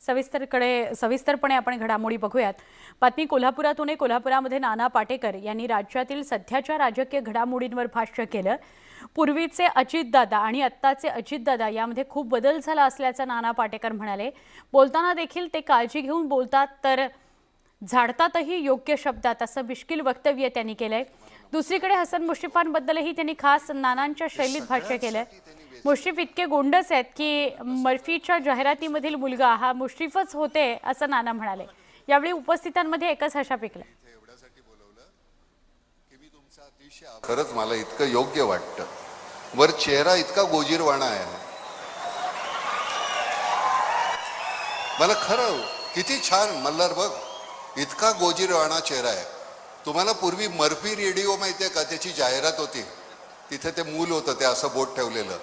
सविस्तरपणे आपण घडामोडी बघूयात। बातमी कोल्हापुरातून आहे। कोल्हापुरामध्ये नाना पाटेकर यांनी राज्यातील सध्याच्या राजकीय घडामोडींवर भाष्य केलं। पूर्वीचे अजितदादा आणि आत्ताचे अजितदादा यामध्ये खूप बदल झाला असल्याचं नाना पाटेकर म्हणाले। बोलताना देखील ते काळजी घेऊन बोलतात तर झाडतातही योग्य शब्दात, असं मिश्किल वक्तव्य त्यांनी केलंय। दुसरीकडे हसन मुश्रीफांबद्दलही त्यांनी खास नानांच्या शैलीत भाष्य केलंय। मुश्रीफ इतके गोंडस आहेत की मर्फीच्या जाहिरातीमधील मुलगा हा मुश्रीफच होते असं नाना म्हणाले। यावेळी उपस्थितांमध्ये एकच हशा पिकला। खरंच मला इतकं योग्य वाटतं, वर चेहरा इतका गोजीरवाणा आहे, मला खरं किती छान मल्हार बघ, इतका गोजीरवाणा चेहरा आहे। तुम्हाला पूर्वी मर्फी रेडिओ माहितीये का, त्याची जाहिरात होती, तिथे ते मूल होतं, ते असं बोट ठेवलेलं,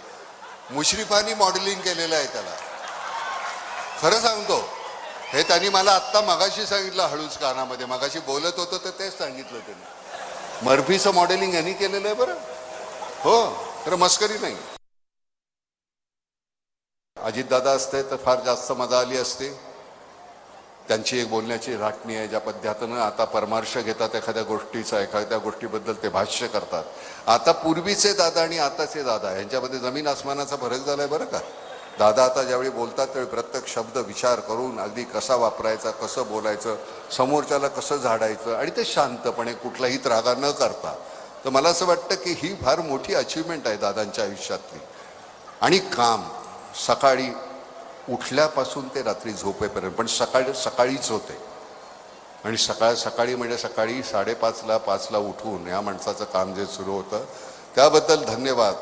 मुश्रीफांनी मॉडेलिंग केलेलं आहे त्याला। खरं सांगतो, हे त्यांनी मला आत्ता मगाशी सांगितलं, हळूच कानामध्ये मगाशी बोलत होतं तर तेच सांगितलं त्यांनी, मर्फीचं मॉडेलिंग यांनी केलेलं आहे बरं। हो, तर मस्करी नाही। अजितदादा असते तर फार जास्त मजा आली असते। त्यांची एक बोलण्याची राटणी आहे, ज्या पद्धतीनं आता परामर्श घेतात एखाद्या गोष्टीचा, एखाद्या गोष्टीबद्दल ते भाष्य करतात। आता पूर्वीचे दादा आणि आताचे दादा यांच्यामध्ये जमीन आसमानाचा फरक झालाय बरं का। दादा आता ज्यावेळी बोलतात त्यावेळी प्रत्येक शब्द विचार करून अगदी कसा वापरायचा, कसं बोलायचं, समोरच्याला कसं झाडायचं, आणि ते शांतपणे कुठलाही त्रागा न करता। तर मला असं वाटतं की ही फार मोठी अचीवमेंट आहे दादांच्या आयुष्यातली। आणि काम सकाळी उठल्यापासून ते रात्री झोपेपर्यंत, पण सकाळीच होते। आणि सकाळी म्हणजे सकाळी 5:30ला 5ला उठून या माणसाचं काम जे सुरू होतं त्याबद्दल धन्यवाद।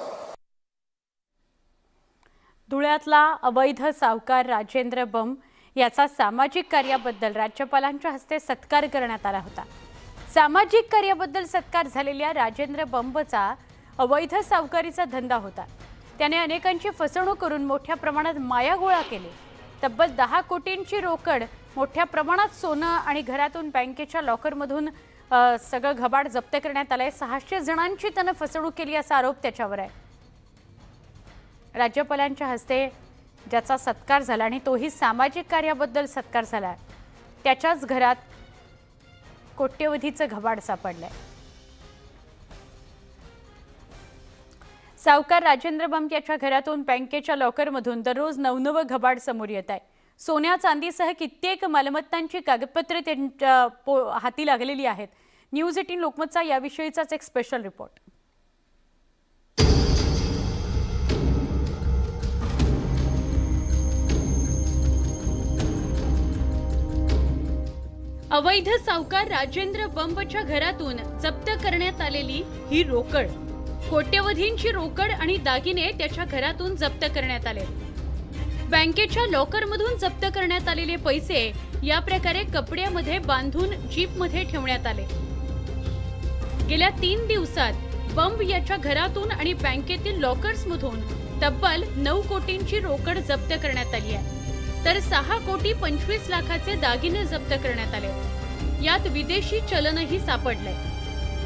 धुळ्यातला अवैध सावकार राजेंद्र बंब याचा सामाजिक कार्याबद्दल राज्यपालांच्या हस्ते सत्कार करण्यात आला होता। सामाजिक कार्याबद्दल सत्कार झालेल्या राजेंद्र बंबचा अवैध सावकारीचा धंदा होता। त्याने अनेकांची फसवणूक करून मोठ्या प्रमाणात माया गोळा केली। तब्बल 10 कोटींची रोकड, मोठ्या प्रमाणात सोनं आणि घरातून बँकेच्या लॉकरमधून सगळं घबाड जप्त करण्यात आलंय। 600 जणांची त्याने फसवणूक केली असा आरोप त्याच्यावर आहे। राज्यपालांच्या हस्ते ज्याचा सत्कार झाला आणि तोही सामाजिक कार्याबद्दल सत्कार झाला, त्याच्याच घरात कोट्यवधीचं घबाड सापडलंय। सावकार राजेंद्र बंब याच्या घरातून बँकेच्या लॉकरमधून दररोज नवनवं घबाड समोर येत आहे। सोन्या चांदीसह कित्येक मालमत्तांची कागदपत्रे त्यांच्या हाती लागलेली आहेत। न्यूज 18 लोकमतचा याविषयीचाच एक स्पेशल रिपोर्ट। अवैध सावकार राजेंद्र बंबच्या घरातून जप्त करण्यात आलेली ही रोकड, कोट्यवधींची रोकड आणि दागिने त्याच्या घरातून जप्त करण्यात आले। बँकेच्या लॉकरमधून जप्त करण्यात आलेले पैसे या प्रकारे कपड्यामध्ये बांधून जीपमध्ये ठेवण्यात आले। गेल्या 3 दिवसात बंब याच्या घरातून आणि बँकेतील लॉकर्समधून तब्बल 9 कोटींची रोकड जप्त करण्यात आली आहे, तर 6,25,00,000चे दागिने जप्त करण्यात आले। यात विदेशी चलनही सापडले।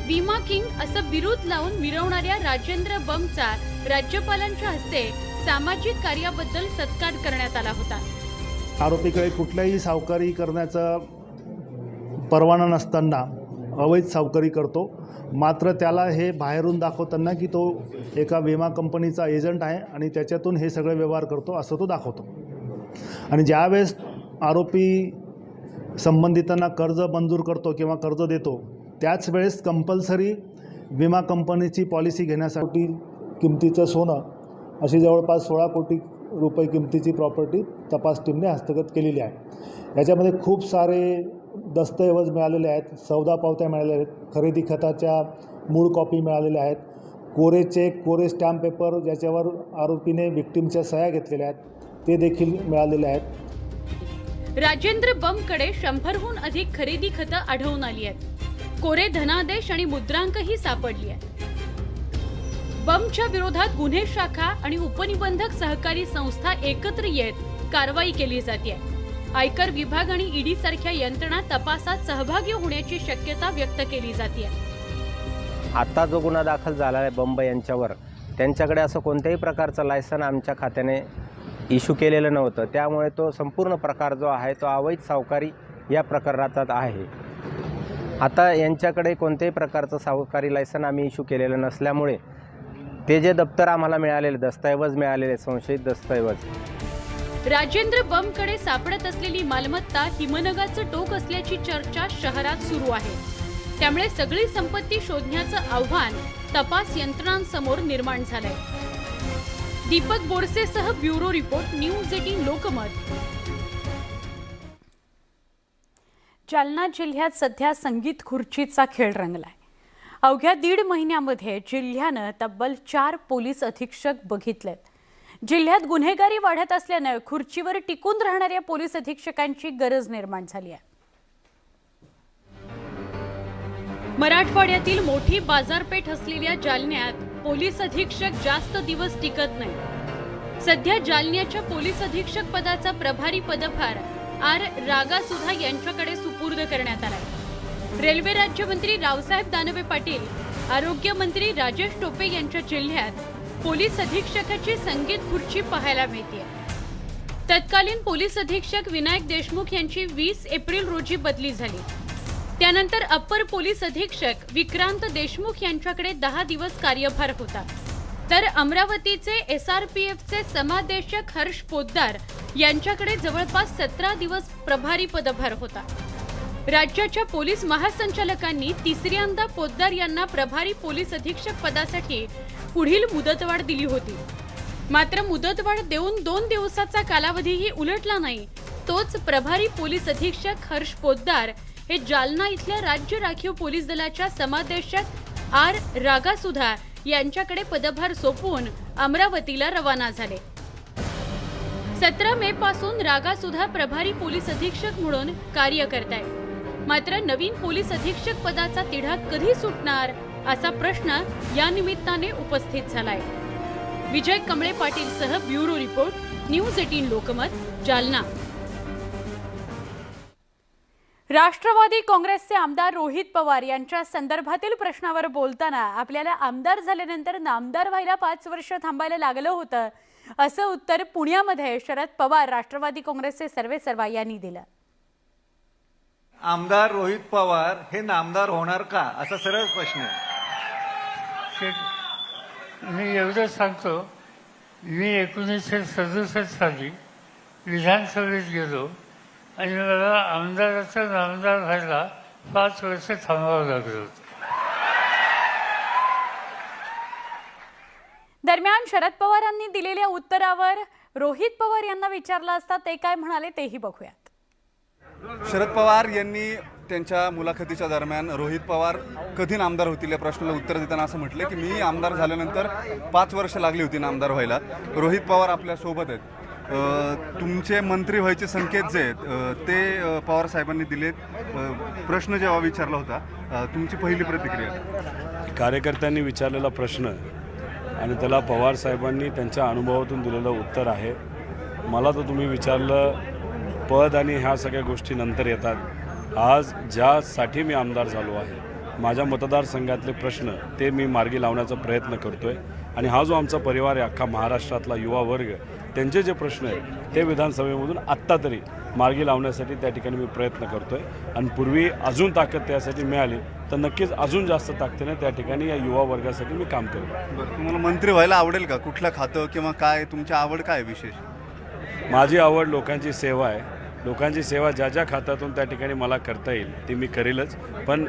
विमा किंग असं बिरुद लावून मिरवणाऱ्या राजेंद्र बंबचा राज्यपालांच्या हस्ते सामाजिक कार्याबद्दल सत्कार करण्यात आला होता। आरोपीकडे कुठल्याही सावकारी करण्याचा परवाना नसताना अवैध सावकारी करतो, मात्र त्याला हे बाहेरून दाखवताना की तो एका विमा कंपनीचा एजंट आहे आणि त्याच्यातून हे सगळे व्यवहार करतो असं तो दाखवतो। आणि ज्यावेळेस आरोपी संबंधितांना कर्ज मंजूर करतो किंवा कर्ज देतो, त्याच वेळेस कंपल्सरी विमा कंपनीची पॉलिसी घेण्यासाठी किमतीचं सोनं, अशी जवळपास 16 कोटी रुपये किमतीची प्रॉपर्टी तपास टीमने हस्तगत केलेली आहे। याच्यामध्ये खूप सारे दस्तऐवज मिळालेले आहेत, सौदा पावत्या मिळालेल्या आहेत, खरेदी खताच्या मूळ कॉपी मिळालेल्या आहेत, कोरे चेक, कोरे स्टॅम्प पेपर ज्याच्यावर आरोपीने विक्टिमच्या सह्या घेतलेल्या आहेत ते देखील मिळालेले आहेत। राजेंद्र बंबकडे 100हून अधिक खरेदी खतं आढळून आली आहेत। कोरे धनादेश आणि मुद्रांकही सापडली आहेत। बंबच्या विरोधात गुन्हे शाखा आणि उपनिबंधक सहकारी संस्था एकत्र येत कारवाई केली जाते। आयकर विभाग आणि ईडी सारख्या यंत्रणा तपासात सहभागी होण्याची शक्यता व्यक्त केली जाते। आता जो गुन्हा दाखल झाला आहे बंब यांच्यावर, त्यांच्याकडे असं कोणत्याही प्रकारचं लायसन आमच्या खात्याने इश्यू केलेलं नव्हतं, त्यामुळे तो संपूर्ण प्रकार जो आहे तो अवैध सावकारी या प्रकारात आहे. आता यांच्याकडे कोणत्याही प्रकारचं सावकारी लायसन आम्ही इश्यू केलेलं नसल्यामुळे ते जे दप्तर आम्हाला मिळालेले, दस्तऐवज मिळालेले, संशयित दस्तऐवज, राजेंद्र बमकडे सापडत असलेली मालमत्ता हिमनगाचं टोक असल्याची चर्चा शहरात सुरू आहे. त्यामुळे सगळी संपत्ती शोधण्याचं आव्हान तपास यंत्रणांसमोर निर्माण झालंय. दीपक बोरसेसह bureau report, news 18 Lokmat. Jalna जिल्ह्यात सध्या संगीत खुर्चीचा खेळ रंगलाय. अवघ्या 1.5 महिन्यामध्ये जिल्ह्यानं तब्बल 4 पोलीस अधीक्षक बघितलेत. जिल्ह्यात गुन्हेगारी वाढत असल्यानं खुर्चीवर टिकून राहणाऱ्या पोलीस अधीक्षकांची गरज निर्माण झाली आहे. मराठवाड्यातील मोठी बाजारपेठ असलेल्या जालन्यात पोलीस अधीक्षक जास्त दिवस टिकत नाही. सध्या जालन्याच्या पोलीस अधीक्षक पदाचा प्रभारी पदभार आर. रागासुधा यांच्याकडे सुपूर्द करण्यात आलाय. रेल्वे राज्यमंत्री रावसाहेब दानवे पाटील, आरोग्य मंत्री राजेश टोपे यांच्या जिल्ह्यात पोलीस अधीक्षकाची संगीत खुर्ची पाहायला मिळते. तत्कालीन पोलीस अधीक्षक विनायक देशमुख यांची 20 एप्रिल रोजी बदली झाली. त्यानंतर अप्पर पोलीस अधीक्षक विक्रांत देशमुख यांच्याकडे 10 दिवस कार्यभार होता. तर अमरावतीचे SRPFचे समादेशक हर्ष पोद्दार यांच्याकडे जवळपास 17 दिवस प्रभारी पदभार होता. राज्याच्या पोलीस महासंचालकांनी तिसऱ्यांदा पोद्दार यांना प्रभारी पोलीस अधीक्षक पदासाठी पुढील मुदतवाढ दिली होती. मात्र मुदतवाढ देऊन 2 दिवसाचा कालावधीही उलटला नाही. तोच प्रभारी पोलीस अधीक्षक हर्ष पोद्दार हे जालना इथल्या राज्य राखीव पोलीस दलाच्या समादेशक आर. रागासुधा यांच्याकडे पदभार सोपवून अमरावतीला रवाना झाले. 17 मे पासून रागासुधा प्रभारी पोलीस अधीक्षक म्हणून कार्य करतायत. मात्र नवीन पोलीस अधीक्षक पदाचा तिढा कधी सुटणार असा प्रश्न या निमित्ताने उपस्थित झालाय. विजय कमळे पाटील सह bureau report, news 18 Lokmat, Jalna. Rashtrawadi काँग्रेसचे आमदार रोहित पवार यांच्या संदर्भातील प्रश्नावर बोलताना आपल्याला आमदार झाल्यानंतर नामदार व्हायला 5 वर्ष थांबायला लागलं होतं असं उत्तर पुण्यामध्ये शरद पवार राष्ट्रवादी काँग्रेसचे सर्वेसर्वा यांनी दिलं. आमदार रोहित पवार हे नामदार होणार का, असा सरळ प्रश्न आहे. मी एवढंच सांगतो, मी 1967 साली विधानसभेत गेलो आणि मला आमदाराचा नामदार व्हायला 5 वर्ष थांबावं लागलं होतं. दरम्यान शरद पवारांनी दिलेल्या उत्तरावर रोहित पवार यांना विचारलं असता ते काय म्हणाले तेही बघूयात. शरद पवार यांनी त्यांच्या मुलाखतीच्या दरम्यान रोहित पवार कधी नामदार होतील या प्रश्नाला उत्तर देताना असं म्हटलं की मी आमदार झाल्यानंतर 5 वर्ष लागली होती नामदार व्हायला. रोहित पवार आपल्या सोबत आहेत. तुमचे मंत्री व्हायचे संकेत जे आहेत ते पवार साहेबांनी दिलेत. प्रश्न जेव्हा विचारला होता, तुमची पहिली प्रतिक्रिया? कार्यकर्त्यांनी विचारलेला प्रश्न आणि त्याला पवार साहेबांनी त्यांच्या अनुभवातून दिलेलं उत्तर आहे. मला तर तुम्ही विचारलं पद आणि ह्या सगळ्या गोष्टी नंतर येतात. आज ज्यासाठी मी आमदार झालो आहे, माझ्या मतदारसंघातले प्रश्न ते मी मार्गी लावण्याचा प्रयत्न करतो आहे. आणि हा जो आमचा परिवार आहे, अख्खा महाराष्ट्रातला युवा वर्ग, त्यांचे जे प्रश्न आहेत ते विधानसभेमधून आत्ता तरी मार्गी लावण्यासाठी त्या ठिकाणी मी प्रयत्न करतो आहे. आणि पूर्वी अजून ताकद त्यासाठी मिळाली तर नक्कीच अजून जास्त ताकदीने त्या ठिकाणी या युवा वर्गासाठी मी काम करेन. बरं, तुम्हाला मंत्री व्हायला आवडेल का? कुठलं खातं किंवा काय तुमची आवड काय विशेष? माझी आवड लोकांची सेवा आहे. लोकांची सेवा ज्या ज्या खात्यातून त्या ठिकाणी मला करता येईल ती मी करेलच. पण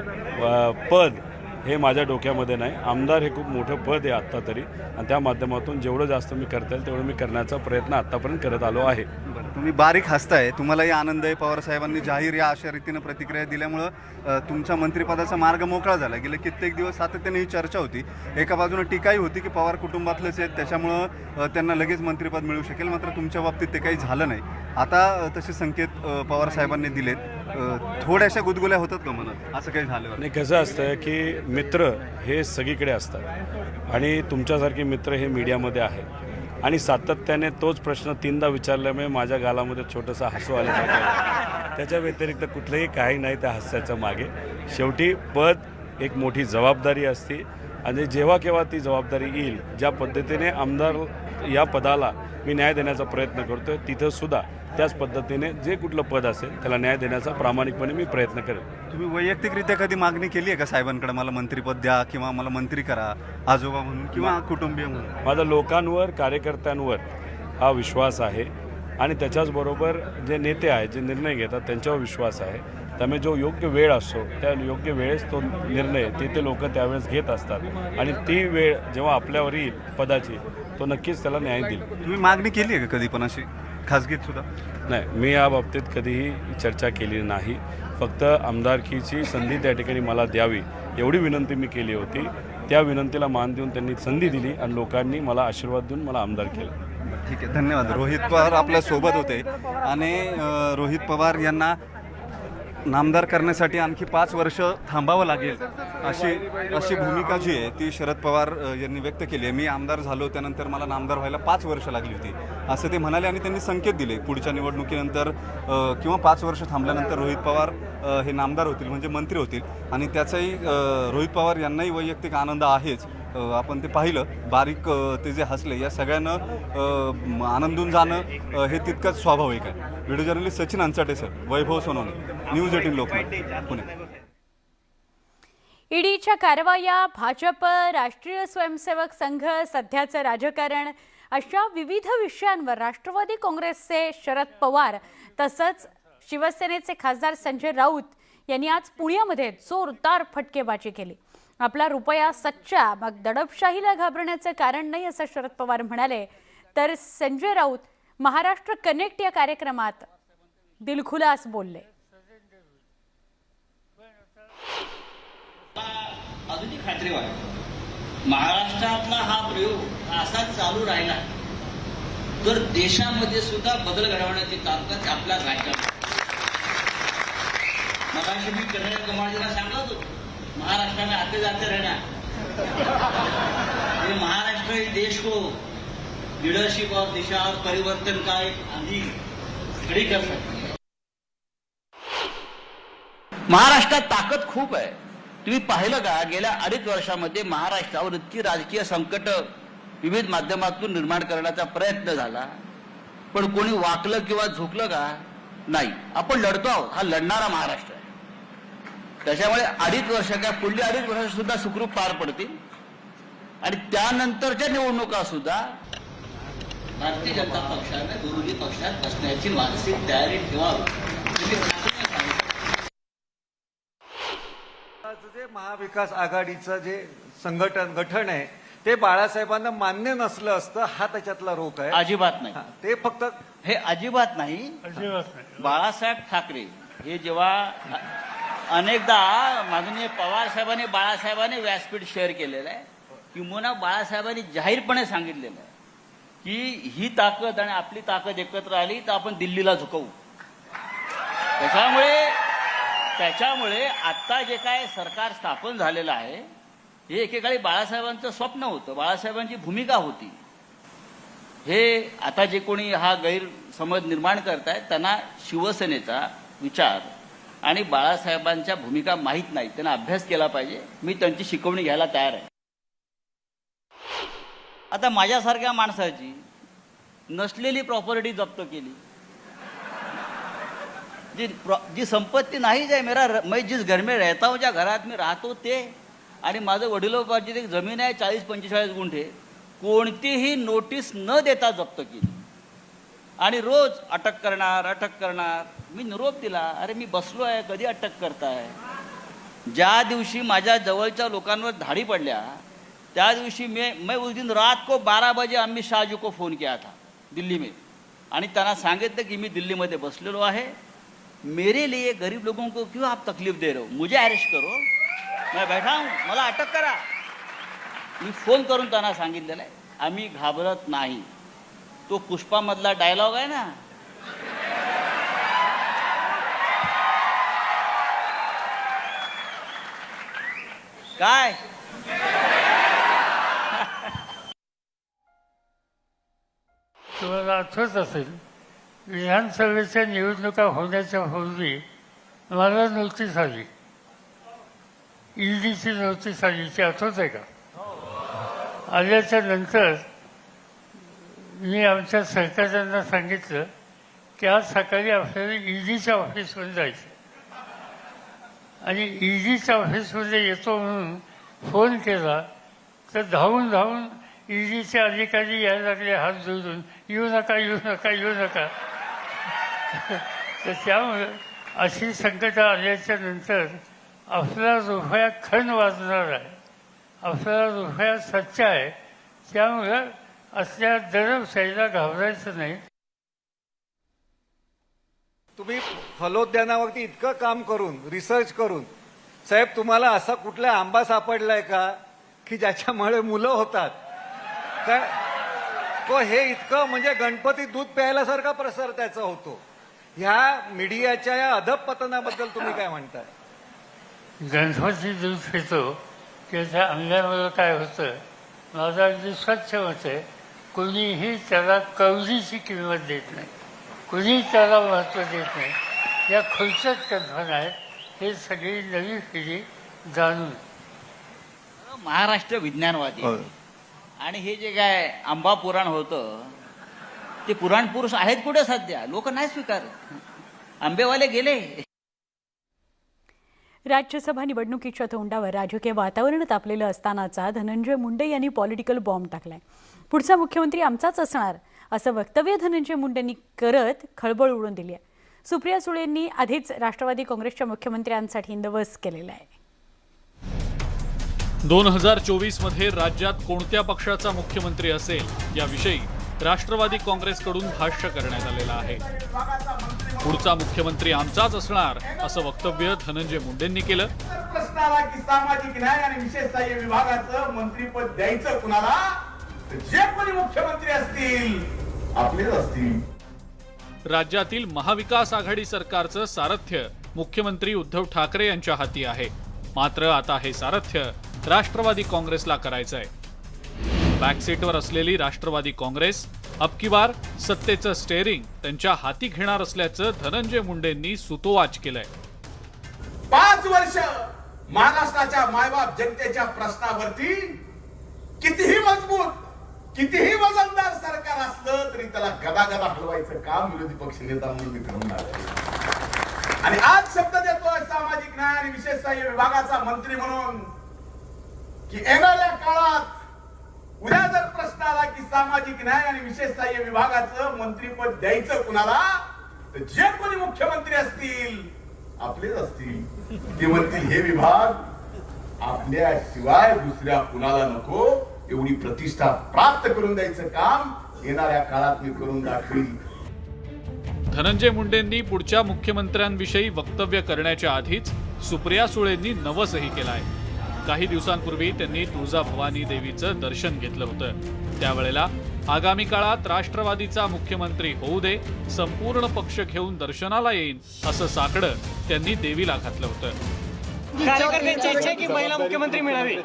पद हे माझ्या डोक्यामध्ये नाही. आमदार हे खूप मोठं पद आहे आत्ता तरी, आणि त्या माध्यमातून जेवढं जास्त मी करता येईल तेवढं मी करण्याचा प्रयत्न आत्तापर्यंत करत आलो आहे. तुम्ही बारीक हसताय, तुम्हालाही आनंद आहे. पवार साहेबांनी जाहीर या अशा रीतीनं प्रतिक्रिया दिल्यामुळं तुमच्या मंत्रिपदाचा मार्ग मोकळा झाला. गेले कित्येक दिवस सातत्याने ही चर्चा होती. एका बाजूने टीकाही होती की पवार कुटुंबातलेच आहेत, त्याच्यामुळं त्यांना लगेच मंत्रिपद मिळू शकेल. मात्र तुमच्या बाबतीत ते काही झालं नाही. आता तसे संकेत पवार साहेबांनी दिलेत. थोड्याशा गुदगुल्या होतात का मनात, असं काही झालं नाही? कसं असतं की मित्र हे सगळीकडे असतात आणि तुमच्यासारखे मित्र हे मीडियामध्ये आहेत. आणि सातत्याने तोच प्रश्न 3दा विचारल्यामुळे माझ्या गालामध्ये छोटंसं हसू आलं. त्याच्या व्यतिरिक्त कुठलंही काही नाही त्या हास्याच्या मागे. शेवटी पद एक मोठी जबाबदारी असते आणि जेव्हा केव्हा ती जबाबदारी येईल, ज्या पद्धतीने आमदार या पदाला मी न्याय देण्याचा प्रयत्न करतो आहे. तिथंसुद्धा त्याच पद्धतीने जे कुठलं पद असेल त्याला न्याय देण्याचा प्रामाणिकपणे मी प्रयत्न करेन. तुम्ही वैयक्तिकरित्या कधी मागणी केली आहे का साहेबांकडे, मला मंत्रीपद द्या किंवा मला मंत्री करा आजोबा म्हणून किंवा कुटुंबीय म्हणून? माझा लोकांवर, कार्यकर्त्यांवर हा विश्वास आहे आणि त्याच्याचबरोबर जे नेते आहेत, जे निर्णय घेतात त्यांच्यावर विश्वास आहे. त्यामुळे जो योग्य वेळ असतो त्या योग्य वेळेस तो निर्णय ते लोक त्यावेळेस घेत असतात आणि ती वेळ जेव्हा आपल्यावर येईल पदाची तो नक्कीच त्याला न्याय देईल. तुम्ही मागणी केली आहे का कधी पण अशी खासगीत सुद्धा? नाही, मी या बाबतीत कधीही चर्चा केली नाही. फक्त आमदारकीची संधी त्या ठिकाणी मला द्यावी एवढी विनंती मी केली होती. त्या विनंतीला मान देऊन त्यांनी संधी दिली आणि लोकांनी मला आशीर्वाद देऊन मला आमदार केलं. ठीक आहे, धन्यवाद. रोहित पवार आपल्या सोबत होते आणि रोहित पवार यांना नामदार करण्यासाठी आणखी 5 वर्ष थांबावं लागेल अशी भूमिका जी आहे ती शरद पवार यांनी व्यक्त केली आहे. मी आमदार झालो त्यानंतर मला नामदार व्हायला 5 वर्ष लागली होती असं ते म्हणाले आणि त्यांनी संकेत दिले पुढच्या निवडणुकीनंतर किंवा 5 वर्ष थांबल्यानंतर रोहित पवार हे नामदार होतील म्हणजे मंत्री होतील आणि त्याचाही रोहित पवार यांनाही वैयक्तिक आनंद आहेच. आपण ते पाहिलं बारीक ते जे हसले या सगळ्यांना आनंदून जाणं हे तितकंच स्वाभाविक आहे. Video journalist Sachin Anchate sir, वैभव सोनवणे, न्यूज 18 लोकमत, पुणे. ईडीच्या कारवाया, भाजप, राष्ट्रीय स्वयंसेवक संघ, सध्याचं राजकारण अशा विविध विषयांवर राष्ट्रवादी काँग्रेसचे शरद पवार तसंच शिवसेनेचे खासदार संजय राऊत यांनी आज पुण्यामध्ये जोरदार फटकेबाजी केली. आपला रुपया सच्चा, मग दडपशाहीला घाबरण्याचं कारण नाही असं शरद पवार म्हणाले. तर संजय राऊत महाराष्ट्र कनेक्ट या कार्यक्रमात दिलखुलास बोलले. अजूनही खात्री वाटते महाराष्ट्रातला हा प्रयोग असाच चालू राहिला तर देशामध्ये सुद्धा बदल घडवण्याची ताकद आपल्या राज्यात. मगाशी मी कर्नल कमांडरला सांगत होतो महाराष्ट्र में आते जाते रहना, ये महाराष्ट्र ही देश को लीडरशिप और दिशा और परिवर्तन का एक आंधी खड़ी कर सकती है. महाराष्ट्रात ताकद खूप आहे. तुम्ही पाहिलं का गेल्या 2.5 वर्षामध्ये महाराष्ट्रावर इतकी राजकीय संकट विविध माध्यमातून निर्माण करण्याचा प्रयत्न झाला पण कोणी वाकलं किंवा झुकलं का? नाही. आपण लढतो आहोत. हा लढणारा महाराष्ट्र आहे. त्याच्यामुळे 2.5 वर्ष काय पुढली 2.5 वर्ष सुद्धा सुखरूप पार पडतील आणि त्यानंतरच्या निवडणुका सुद्धा भारतीय जनता पक्षाने विरोधी पक्षात बसण्याची मानसिक तयारी ठेवावी. जे महाविकास आघाडीचं जे गठन आहे ते बाळासाहेबांना मान्य नसलं असतं हा त्याच्यातला रोख आहे. अजिबात नाही. ते फक्त हे अजिबात नाही. बाळासाहेब ठाकरे हे जेव्हा अनेकदा माननीय पवार साहेबांनी बाळासाहेबांनी व्यासपीठ शेअर केलेलं आहे किंवा बाळासाहेबांनी जाहीरपणे सांगितलेलं आहे की ही ताकद आणि आपली ताकद एकत्र आली तर आपण दिल्लीला झुकवू. त्याच्यामुळे आता जे काय सरकार स्थापन झालेलं आहे हे एकेकाळी बाळासाहेबांचं स्वप्न होतं, बाळासाहेबांची भूमिका होती. हे आता जे कोणी हा गैरसमज निर्माण करतायत त्यांना शिवसेनेचा विचार आणि बाळासाहेबांच्या भूमिका माहीत नाही. त्यांना अभ्यास केला पाहिजे. मी त्यांची शिकवणी घ्यायला तयार आहे. आता माझ्यासारख्या माणसाची नसलेली प्रॉपर्टी जप्त केली, जी संपत्ती नाहीच आहे. मैं जिस घर में रहता हूँ, ज्या घरात मी राहतो ते, आणि माझं वडिलोपार्जित एक जमीन आहे 40-45 गुंठे, कोणतीही नोटीस न देता जप्त केली आणि रोज अटक करणार. मी निरोप दिला, अरे मी बसलो आहे, कधी अटक करताय? ज्या दिवशी माझ्या जवळच्या लोकांवर धाडी पडल्या त्या दिवशी मैं उस दिन रात को 12 बजे अमित शाह जी को फोन किया था दिल्ली में आणि त्यांना सांगितलं की मी दिल्लीमध्ये बसलेलो आहे. मेरे लिए गरीब लोगों को क्यों आप तकलीफ दे रहे हो? मुझे अरेस्ट करो, मैं बैठा हूँ, मला अटक करा. मी फोन करून त्यांना सांगितलेलं आहे आम्ही घाबरत नाही. तो पुष्पामधला डायलॉग आहे ना, काय तुम्हाला आठवत असेल विधानसभेच्या निवडणुका होण्याच्या पूर्वी मला नोटीस आली, ईडीची नोटीस आली. ती आठवत आहे का? आल्याच्या नंतर मी आमच्या सहकार्यांना सांगितलं की आज सकाळी आपल्याला ईडीच्या ऑफिसमध्ये जायचं आणि ईडीच्या ऑफिसमध्ये येतो म्हणून फोन केला तर धावून धावून ईडीचे अधिकारी यायला लागले हात जोडून, येऊ नका येऊ नका येऊ नका. तर त्यामुळे अशी संकटं आल्याच्या नंतर आपला रुपया खण वाजणार आहे, आपला रुपया सच्चा आहे. त्यामुळं असल्या दडपशाहीला घाबरायचं नाही. तुम्ही फलोद्यानावरती इतकं काम करून रिसर्च करून साहेब तुम्हाला असा कुठला आंबा सापडलाय का की ज्याच्यामुळे मुलं होतात काय? तो हे इतकं म्हणजे गणपती दूध प्यायल्यासारखा प्रसार त्याचा होतो. ह्या मीडियाच्या या अधपतनाबद्दल तुम्ही काय म्हणताय? गणपती दूध पितो त्याच्या अंगामुळं काय होतं, माझं अगदी स्वच्छ मत आहे. कोणीही त्याला कवडीची किंमत देत नाही, कुणी त्याला महत्त्व देत नाही. या खोलचट कल्पना आहेत, हे सगळी नवी पिढी जाणून. महाराष्ट्र विज्ञानवादी आणि हे जे काय आंबा पुराण होतं ते पुराण पुरुष आहेत कुठे सध्या? लोक नाही स्वीकारत, आंबेवाले गेले. राज्यसभा निवडणुकीच्या तोंडावर राजकीय वातावरण तापलेलं असतानाचा धनंजय मुंडे यांनी पॉलिटिकल बॉम्ब टाकलाय. पुढचा मुख्यमंत्री आमचाच असणार असं वक्तव्य धनंजय मुंडेंनी करत खळबळ उडवून दिली आहे. सुप्रिया सुळेंनी आधीच राष्ट्रवादी काँग्रेसच्या मुख्यमंत्र्यांसाठी नवस केलेला आहे. 2024 मध्ये राज्यात कोणत्या पक्षाचा मुख्यमंत्री असेल याविषयी राष्ट्रवादी काँग्रेसकडून भाष्य करण्यात आलेलं आहे. पुढचा मुख्यमंत्री आमचाच असणार असं वक्तव्य धनंजय मुंडेंनी केलं. प्रश्नाला की सामाजिक न्याय आणि विशेष सहाय्य विभागाचं मंत्रीपद द्यायचं कुणाला, जे कोणी मुख्यमंत्री असतील आपलेच असतील. राज्यातील महाविकास आघाडी सरकारचं सारथ्य मुख्यमंत्री उद्धव ठाकरे यांच्या हाती आहे. मात्र आता हे सारथ्य राष्ट्रवादी काँग्रेसला करायचं आहे. बॅकसीटवर असलेली राष्ट्रवादी काँग्रेस अब की बार सत्तेचं स्टेअरिंग त्यांच्या हाती घेणार असल्याचं धनंजय मुंडेंनी सुतोवाच केलंय. 5 वर्ष महाराष्ट्राच्या मायबाप जनतेच्या प्रश्नावरती कितीही मजबूत कितीही वजनदार सरकार असलं तरी त्याला गदागदा हलवायचं काम विरोधी पक्ष नेता म्हणून करून आले. आणि आज शब्द देतोय सामाजिक न्याय आणि विशेष सहाय्य विभागाचा मंत्री म्हणून की येणाऱ्या काळात उद्या जर प्रश्न आला की सामाजिक न्याय आणि विशेष सहाय्य विभागाचं मंत्रीपद द्यायचं कुणाला, तर जे कोणी मुख्यमंत्री असतील आपलेच असतील. ते म्हणतील हे विभाग आपल्याशिवाय दुसऱ्या कुणाला नको, एवढी प्रतिष्ठा प्राप्त करून द्यायचं काम येणाऱ्या काळात मी करून दाखवील. धनंजय मुंडेंनी पुढच्या मुख्यमंत्र्यांविषयी वक्तव्य करण्याच्या आधीच सुप्रिया सुळेंनी नवसही केलाय. काही दिवसांपूर्वी त्यांनी तुळजाभवानी देवीचं दर्शन घेतलं होतं. त्यावेळेला आगामी काळात राष्ट्रवादीचा मुख्यमंत्री होऊ दे, संपूर्ण पक्ष घेऊन दर्शनाला येईन असं साकडं त्यांनी देवीला घातलं होतं. कार्यकर्त्यांची इच्छा आहे की महिला मुख्यमंत्री मिळावी,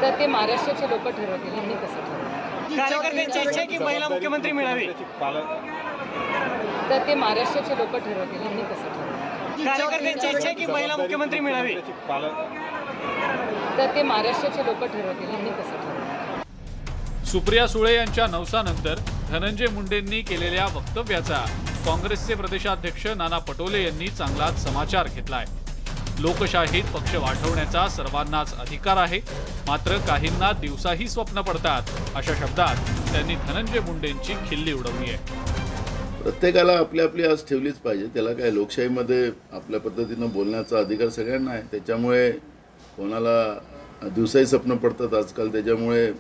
तर ते महाराष्ट्राचे लोक ठरवतील. आम्ही कसं ठरवू? कार्यकर्त्यांची इच्छा आहे की महिला मुख्यमंत्री मिळावी, तर ते महाराष्ट्राचे लोक ठरवतील. आम्ही कसं ठरवू? कार्यकर्त्यांची इच्छा आहे की महिला मुख्यमंत्री मिळावी, तर ते महाराष्ट्राचे लोक ठरवतील. आम्ही कसं ठरवू? सुप्रिया सुळे यांच्या नवसानंतर धनंजय मुंडेंनी केलेल्या वक्तव्याचा काँग्रेसचे प्रदेशाध्यक्ष नाना पटोले यांनी चांगलाच समाचार घेतलाय. लोकशाहीत पक्ष वाढवण्याचा सर्वांनाच अधिकार आहे, मात्र काहींना दिवसाही स्वप्न पडतात अशा शब्दात त्यांनी धनंजय मुंडेंची खिल्ली उडवली आहे. प्रत्येकाला आपली आपली आज ठेवलीच पाहिजे. त्याला काय लोकशाहीमध्ये आपल्या पद्धतीनं बोलण्याचा अधिकार सगळ्यांना आहे. त्याच्यामुळे कोणाला दिवसाही स्वप्न पडतात आजकाल, त्याच्यामुळे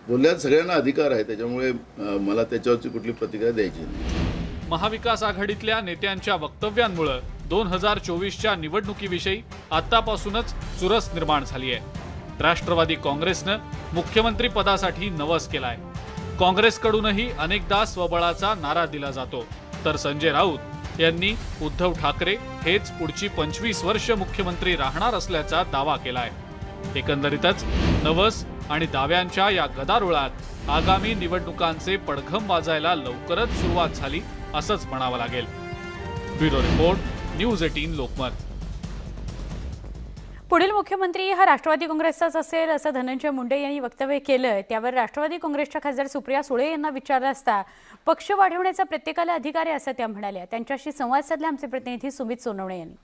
बोलण्यात सगळ्यांना अधिकार आहे. त्याच्यामुळे मला त्याच्यावरची कुठली प्रतिक्रिया द्यायची नाही. महाविकास आघाडीतल्या नेत्यांच्या वक्तव्यांमुळे 2024च्या निवडणुकीविषयी आतापासूनच चुरस निर्माण झाली आहे. राष्ट्रवादी काँग्रेसनं मुख्यमंत्री पदासाठी नवस केलाय. काँग्रेसकडूनही अनेकदा स्वबळाचा नारा दिला जातो, तर संजय राऊत यांनी उद्धव ठाकरे हेच पुढची 25 वर्ष मुख्यमंत्री राहणार असल्याचा दावा केलाय. एकंदरीतच नवस आणि दाव्यांच्या या गदारोळात आगामी निवडणुकांचे पडघम वाजायला लवकरच सुरुवात झाली असंच म्हणावं लागेल. Bureau report, news 18 Lokmat. पुढील मुख्यमंत्री हा राष्ट्रवादी काँग्रेसचाच असेल असं धनंजय मुंडे यांनी वक्तव्य केलं। त्यावर राष्ट्रवादी काँग्रेसच्या खासदार सुप्रिया सुळे यांना विचारलं असता पक्ष वाढवण्याचा प्रत्येकाला अधिकार आहे असं त्या म्हणाल्या। त्यांच्याशी संवाद साधला आमचे प्रतिनिधी सुमित सोनवणे यांनी।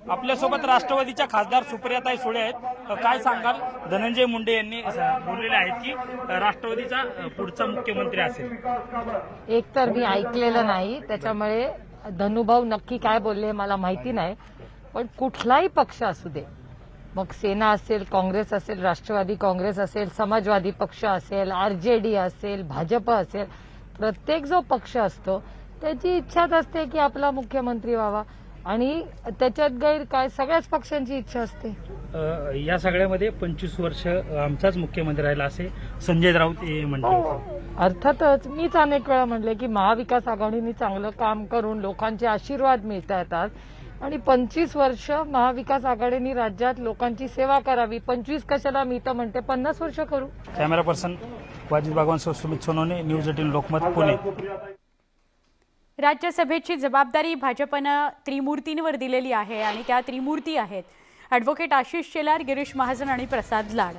आपल्यासोबत राष्ट्रवादीच्या खासदार सुप्रियाताई सुळे आहेत। काय सांगाल? धनंजय मुंडे यांनी बोललेले आहेत की राष्ट्रवादीचा पुढचा मुख्यमंत्री असेल। एक तर मी ऐकलेलं नाही, त्याच्यामुळे धनुभाऊ नक्की काय बोलले मला माहिती नाही, पण कुठलाही पक्ष असू दे, मग सेना असेल, काँग्रेस असेल, राष्ट्रवादी काँग्रेस असेल, समाजवादी पक्ष असेल, आरजेडी असेल, भाजप असेल, प्रत्येक जो पक्ष असतो त्याची इच्छाच असते की आपला मुख्यमंत्री व्हावा आणि त्याच्यात गैर काय, सगळ्याच पक्षांची इच्छा असते। या सगळ्यामध्ये 25 वर्ष आमचाच मुख्यमंत्री राहिला असे संजय राऊत म्हणतात। अर्थातच मीच अनेक वेळा म्हणले की महाविकास आघाडीने चांगलं काम करून लोकांचे आशीर्वाद मिळता येतात आणि 25 वर्ष महाविकास आघाडीने राज्यात लोकांची सेवा करावी। 25 कशाला, मी तर म्हणते 50 वर्ष करू। Camera person Wajid Bagwan Sumit Sonawane, news 18 Lokmat, Pune. राज्यसभेची जबाबदारी भाजपनं त्रिमूर्तींवर दिलेली आहे आणि त्या त्रिमूर्ती आहेत ॲडव्होकेट आशिष शेलार, गिरीश महाजन आणि प्रसाद लाड।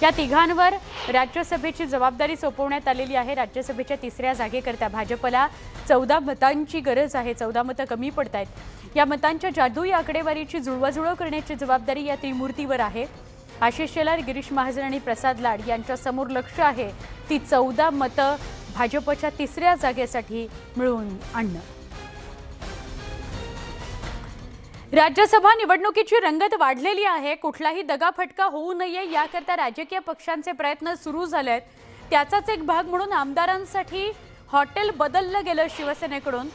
या तिघांवर राज्यसभेची जबाबदारी सोपवण्यात आलेली आहे। राज्यसभेच्या 3ऱ्या जागेकरता भाजपला 14 मतांची गरज आहे। 14 मतं कमी पडत आहेत। या मतांच्या जादुई आकडेवारीची जुळवाजुळव करण्याची जबाबदारी या त्रिमूर्तीवर आहे। आशिष शेलार, गिरीश महाजन आणि प्रसाद लाड यांच्या समोर लक्ष आहे ती 14 मतं भाजपच्या 3ऱ्या जागेसाठी मिळवून आणणं। राज्यसभा निवडणुकीची रंगत वाढलेली आहे। कुठलाही दगाफटका होऊ नये याकरता राजकीय पक्षांचे प्रयत्न सुरू झाले आहेत। त्याचाच एक भाग म्हणून आमदारांसाठी हॉटेल बदललं गेलं शिवसेनेकडून,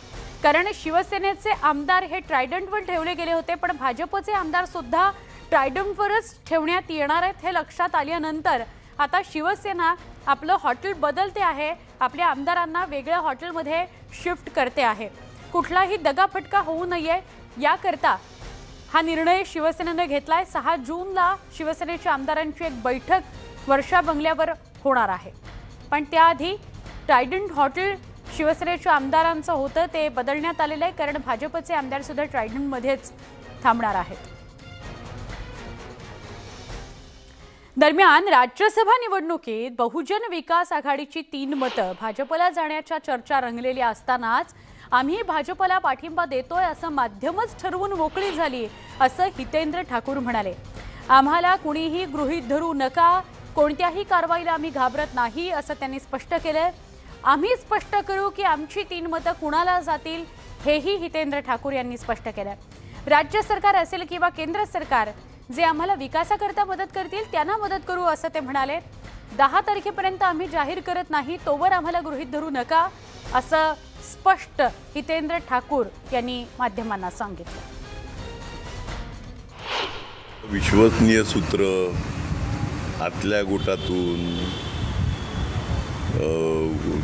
कारण शिवसेनेचे आमदार हे ट्रायडंटवर ठेवले गेले होते, पण भाजपचे आमदार सुद्धा ट्रायडंटवरच ठेवण्यात येणार आहेत हे लक्षात आल्यानंतर आता शिवसेना आपलं हॉटेल बदलते आहे, आपल्या आमदारांना वेगळ्या हॉटेलमध्ये शिफ्ट करते आहे। कुठलाही दगाफटका होऊ नये याकरता हा निर्णय शिवसेनेने घेतलाय। 6 जूनला शिवसेनेच्या आमदारांची एक बैठक वर्षा बंगल्यावर होणार आहे, पण त्याआधी ट्रायडंट हॉटेल शिवसेनेच्या आमदारांचं होतं ते बदलण्यात आलेलं आहे, कारण भाजपचे आमदार सुद्धा ट्रायडंटमध्येच थांबणार आहेत। दरम्यान राज्यसभा निवडणुकीत बहुजन विकास आघाडीची 3 मतं भाजपला जाण्याच्या चर्चा रंगलेल्या असतानाच आम्ही भाजपला पाठिंबा देतोय असं माध्यमच ठरवून मोकळी झाली असं हितेंद्र ठाकूर म्हणाले। आम्हाला कुणीही गृहीत धरू नका, कोणत्याही कारवाईला आम्ही घाबरत नाही असं त्यांनी स्पष्ट केलंय। आम्ही स्पष्ट करू की आमची 3 मतं कुणाला जातील हेही हितेंद्र ठाकूर यांनी स्पष्ट केलंय। राज्य सरकार असेल किंवा केंद्र सरकार जे आम्हाला विकासाकरता मदत करतील त्यांना मदत करू असं ते म्हणाले। 10 तारखेपर्यंत आम्ही जाहीर करत नाही, तोवर आम्हाला गृहीत धरू नका असं स्पष्ट हितेंद्र ठाकूर यांनी माध्यमांना सांगितलं। विश्वसनीय सूत्र आतल्या गुटातून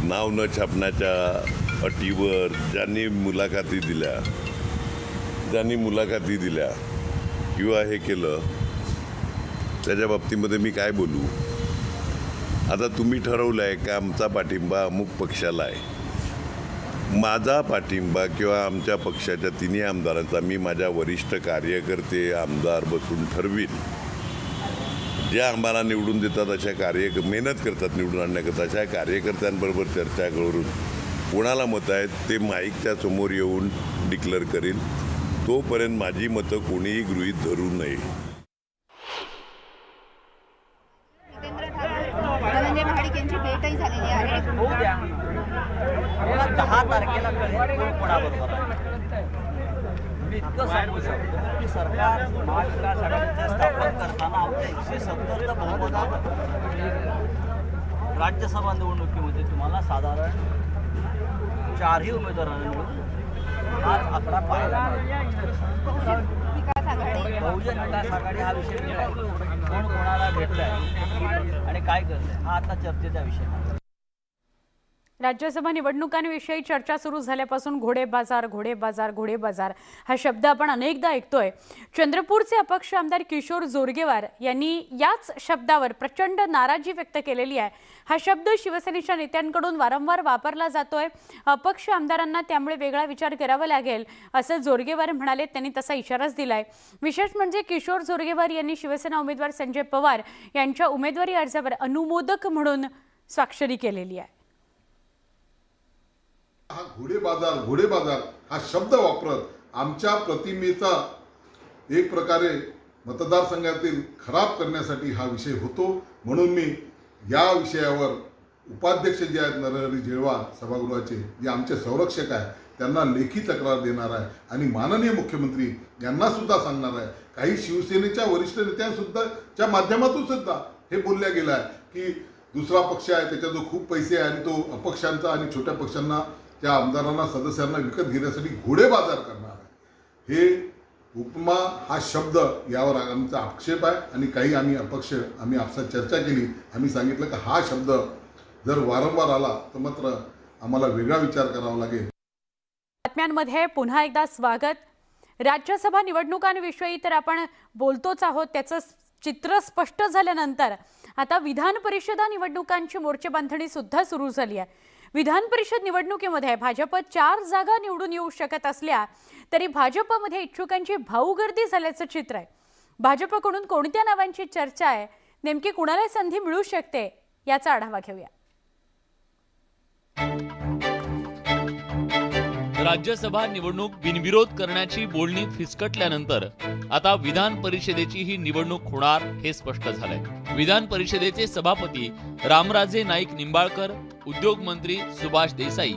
नाव न छापण्याच्या अटीवर ज्यांनी मुलाखती दिल्या किंवा हे केलं त्याच्या बाबतीमध्ये मी काय बोलू? आता तुम्ही ठरवलं आहे का आमचा पाठिंबा अमुक पक्षाला आहे। माझा पाठिंबा किंवा आमच्या पक्षाच्या 3 आमदारांचा मी माझ्या वरिष्ठ कार्यकर्ते आमदार बसून ठरवीन। जे आम्हाला निवडून देतात मेहनत करतात निवडून आणण्याकरता अशा कार्यकर्त्यांबरोबर चर्चा करून कोणाला मतं आहेत ते माईकच्या समोर येऊन डिक्लेअर करील। तोपर्यंत माझी मतं कोणीही गृहीत धरू नये। धनंजय महाडिक यांची भेटही झालेली आहे। 10 तारखेला कोणाबरोबर मी इतकं सांगू शकतो की सरकार महाविकास आघाडीचं स्थापन करताना आमच्या 170 बहुमतात राज्यसभा निवडणुकीमध्ये तुम्हाला साधारण 4ही उमेदवारांनी हाच आकडा पाहिला। बहुजन विकास आघाडी हा विषय वेगळा आहे, कोण कोणाला भेटलाय आणि काय करतंय हा आता चर्चेचा विषय आहे। राज्यसभा निवडणुकांविषयी चर्चा सुरू झाल्यापासून घोडेबाजार घोडेबाजार घोडेबाजार हा शब्द आपण अनेकदा ऐकतोय. चंद्रपूरचे अपक्ष आमदार किशोर जोरगेवार यांनी याच शब्दावर प्रचंड नाराजी व्यक्त केलेली आहे. हा शब्द शिवसेनेच्या नेत्यांकडून वारंवार वापरला जातोय. अपक्ष आमदारांना त्यामुळे वेगळा विचार करावा लागेल असं जोरगेवार म्हणाले. त्यांनी तसा इशाराच दिलाय. विशेष म्हणजे किशोर जोरगेवार यांनी शिवसेना उमेदवार संजय पवार यांच्या उमेदवारी अर्जावर अनुमोदक म्हणून स्वाक्षरी केलेली आहे. हा घोडेबाजार हा शब्द वापरत आमच्या प्रतिमेचा एक प्रकारे मतदारसंघातील खराब करण्यासाठी हा विषय होतो. म्हणून मी या विषयावर उपाध्यक्ष जे आहेत नरहरी झिरवाळ सभागृहाचे, जे आमचे संरक्षक आहेत, त्यांना लेखी तक्रार देणार आहे आणि माननीय मुख्यमंत्री यांना सुद्धा सांगणार आहे. काही शिवसेनेच्या वरिष्ठ नेत्यांसुद्धा च्या माध्यमातून सुद्धा हे बोलल्या गेलं आहे की दुसरा पक्ष आहे त्याच्या जो खूप पैसे आहे आणि तो अपक्षांचा आणि छोट्या पक्षांना त्या आमदारांना सदस्यांना विकत घेण्यासाठी घोडेबाजार करणार आहे. हे उपमा हा शब्द यावर आमचा आक्षेप आहे आणि काही आम्ही आपसात चर्चा केली. आम्ही सांगितलं की हा शब्द जर वारंवार आला तर मात्र आम्हाला वेगळा विचार करावा लागेल. बातम्यांमध्ये पुन्हा एकदा स्वागत. राज्यसभा निवडणुकांविषयी तर आपण बोलतोच आहोत. त्याचं चित्र स्पष्ट झाल्यानंतर आता विधान परिषद निवडणुकांची मोर्चेबांधणी सुद्धा सुरू झाली आहे. विधान परिषद निवडणुकीमध्ये भाजप 4 जागा निवडून येऊ शकत असल्या तरी भाजपमध्ये इच्छुकांची भाऊगर्दी झाल्याचं चित्र आहे. भाजपकडून कोणत्या नावांची चर्चा आहे, नेमकी कुणाला संधी मिळू शकते याचा आढावा घेऊया. राज्यसभा निवडणूक बिनविरोध करण्याची बोलणी फिसकटल्यानंतर आता विधान परिषदेची ही निवडणूक होणार हे स्पष्ट झालंय. विधान परिषदेचे सभापती रामराजे नाईक निंबाळकर, उद्योग मंत्री सुभाष देसाई,